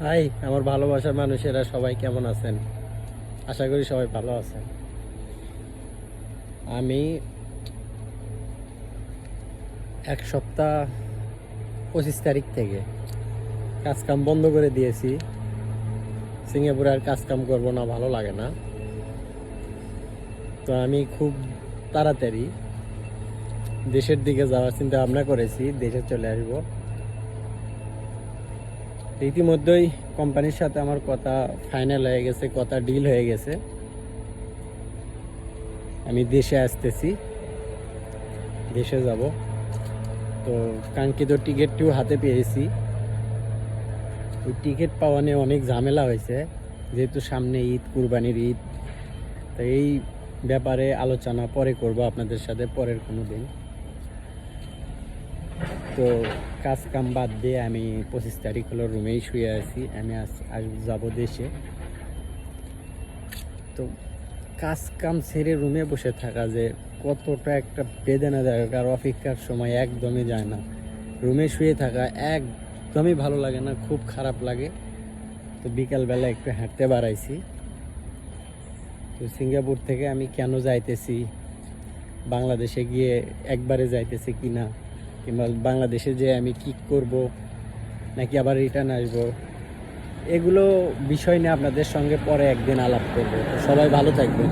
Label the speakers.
Speaker 1: High, আমার ভালোবাসার মানুষেরা সবাই কেমন আছেন? আশা করি সবাই ভালো আছেন। আমি 1 সপ্তাহ 25 তারিখ থেকে কাজকাম বন্ধ করে দিয়েছি। সিঙ্গাপুরে আর কাজকাম করবো না, ভালো লাগে না। তো আমি খুব তাড়াতাড়ি দেশের দিকে যাওয়ার চিন্তা ভাবনা করেছি, দেশে চলে আসবো। ইতিমধ্যেই কোম্পানির সাথে আমার কথা ফাইনাল হয়ে গেছে, কথা ডিল হয়ে গেছে। আমি দেশে আসতেছি, দেশে যাব। তো কাঙ্ক্ষিত টিকিটটিও হাতে পেয়েছি। ওই টিকিট পাওয়া নিয়ে অনেক ঝামেলা হয়েছে, যেহেতু সামনে ঈদ, কুরবানির ঈদ। তো এই ব্যাপারে আলোচনা পরে করব আপনাদের সাথে, পরের কোনো দিন। তো কাজ কাম বাদ দিয়ে আমি 25 তারিখ হলো রুমেই শুয়ে আছি। আমি আজ যাব দেশে। তো কাজ কাম ছেড়ে রুমে বসে থাকা যে কতটা একটা বেদনাদায়ক, আর অপেক্ষার সময় একদমই যায় না। রুমে শুয়ে থাকা একদমই ভালো লাগে না, খুব খারাপ লাগে। তো বিকালবেলা একটু হাঁটতে বাড়াইছি। তো সিঙ্গাপুর থেকে আমি কেন যাইতেছি, বাংলাদেশে গিয়ে একবারে যাইতেছি কি না, কিংবা বাংলাদেশে যে আমি কি করব, নাকি আবার রিটার্ন আসবো, এগুলো বিষয় নিয়ে আপনাদের সঙ্গে পরে একদিন আলাপ করবো। সবাই ভালো থাকবেন।